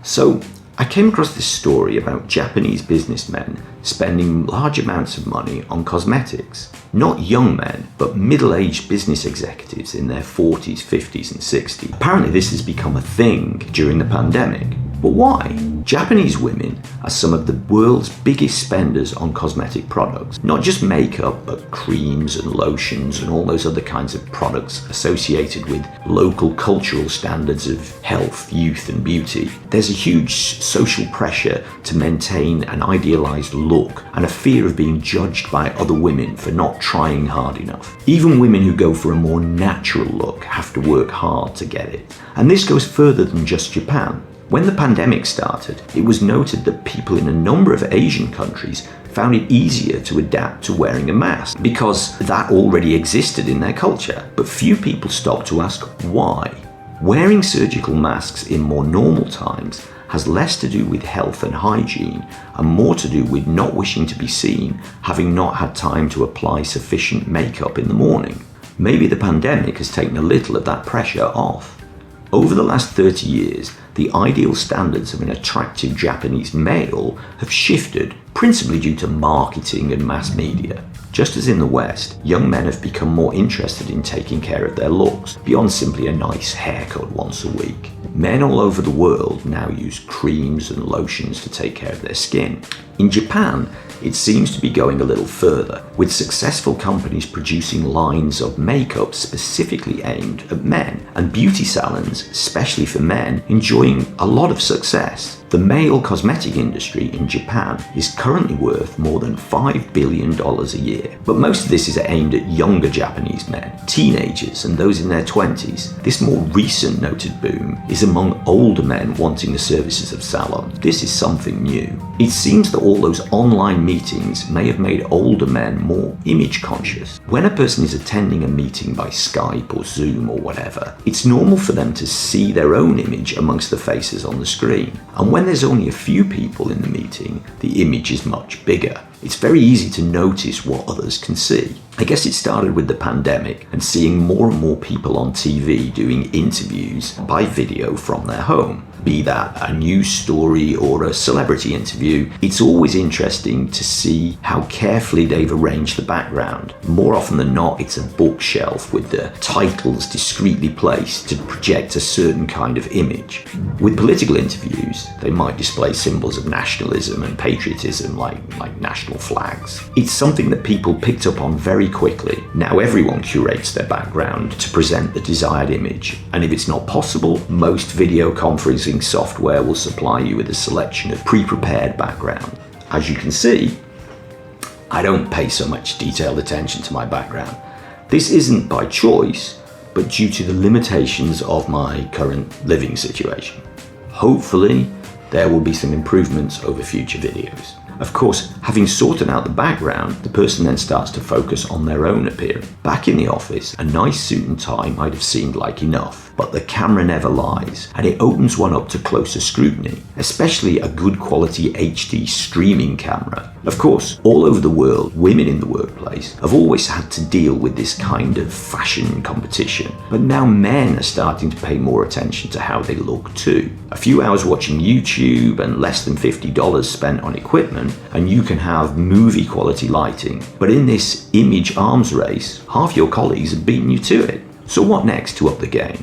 So I came across this story about Japanese businessmen spending large amounts of money on cosmetics. Not young men, but middle-aged business executives in their 40s, 50s and 60s. Apparently this has become a thing during the pandemic. But why? Japanese women are some of the world's biggest spenders on cosmetic products. Not just makeup, but creams and lotions and all those other kinds of products associated with local cultural standards of health, youth and beauty. There's a huge social pressure to maintain an idealized look and a fear of being judged by other women for not trying hard enough. Even women who go for a more natural look have to work hard to get it. And this goes further than just Japan. When the pandemic started, it was noted that people in a number of Asian countries found it easier to adapt to wearing a mask because that already existed in their culture. But few people stopped to ask why. Wearing surgical masks in more normal times has less to do with health and hygiene and more to do with not wishing to be seen, having not had time to apply sufficient makeup in the morning. Maybe the pandemic has taken a little of that pressure off. Over the last 30 years, the ideal standards of an attractive Japanese male have shifted, principally due to marketing and mass media. Just as in the West, young men have become more interested in taking care of their looks, beyond simply a nice haircut once a week. Men all over the world now use creams and lotions to take care of their skin. In Japan, it seems to be going a little further, with successful companies producing lines of makeup specifically aimed at men, and beauty salons, especially for men, enjoying a lot of success. The male cosmetic industry in Japan is currently worth more than $5 billion a year. But most of this is aimed at younger Japanese men, teenagers and those in their 20s. This more recent noted boom is among older men wanting the services of salons. This is something new. It seems that all those online meetings may have made older men more image conscious. When a person is attending a meeting by Skype or Zoom or whatever, it's normal for them to see their own image amongst the faces on the screen. And when there's only a few people in the meeting, the image is much bigger. It's very easy to notice what others can see. I guess it started with the pandemic and seeing more and more people on TV doing interviews by video from their home. Be that a news story or a celebrity interview, it's always interesting to see how carefully they've arranged the background. More often than not, it's a bookshelf with the titles discreetly placed to project a certain kind of image. With political interviews, they might display symbols of nationalism and patriotism like national flags. It's something that people picked up on very quickly. Now everyone curates their background to present the desired image, and if it's not possible, most video conferencing software will supply you with a selection of pre-prepared background. As you can see, I don't pay so much detailed attention to my background. This isn't by choice, but due to the limitations of my current living situation. Hopefully, there will be some improvements over future videos. Of course, having sorted out the background, the person then starts to focus on their own appearance. Back in the office, a nice suit and tie might have seemed like enough, but the camera never lies, and it opens one up to closer scrutiny, especially a good quality HD streaming camera. Of course, all over the world, women in the workplace have always had to deal with this kind of fashion competition, but now men are starting to pay more attention to how they look too. A few hours watching YouTube and less than $50 spent on equipment, and you can have movie quality lighting. But in this image arms race, half your colleagues have beaten you to it. So what next to up the game?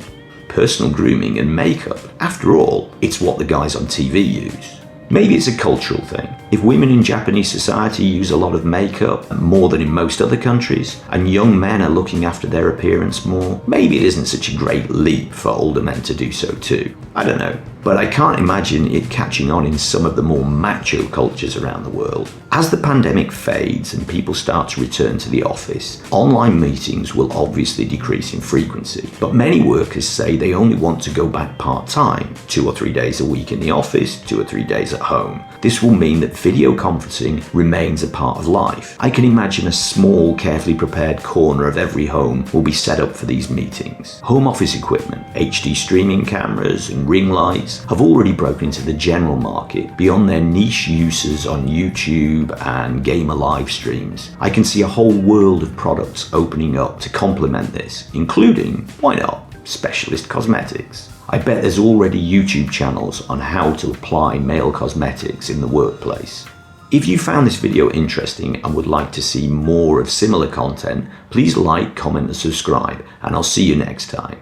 Personal grooming and makeup. After all, it's what the guys on TV use. Maybe it's a cultural thing. If women in Japanese society use a lot of makeup, more than in most other countries, and young men are looking after their appearance more, maybe it isn't such a great leap for older men to do so too. I don't know. But I can't imagine it catching on in some of the more macho cultures around the world. As the pandemic fades and people start to return to the office, online meetings will obviously decrease in frequency. But many workers say they only want to go back part-time, 2 or 3 days a week in the office, 2 or 3 days at home. This will mean that video conferencing remains a part of life. I can imagine a small, carefully prepared corner of every home will be set up for these meetings. Home office equipment, HD streaming cameras and ring lights have already broken into the general market beyond their niche uses on YouTube and gamer live streams. I can see a whole world of products opening up to complement this, including, why not, specialist cosmetics. I bet there's already YouTube channels on how to apply male cosmetics in the workplace. If you found this video interesting and would like to see more of similar content, please like, comment and subscribe, and I'll see you next time.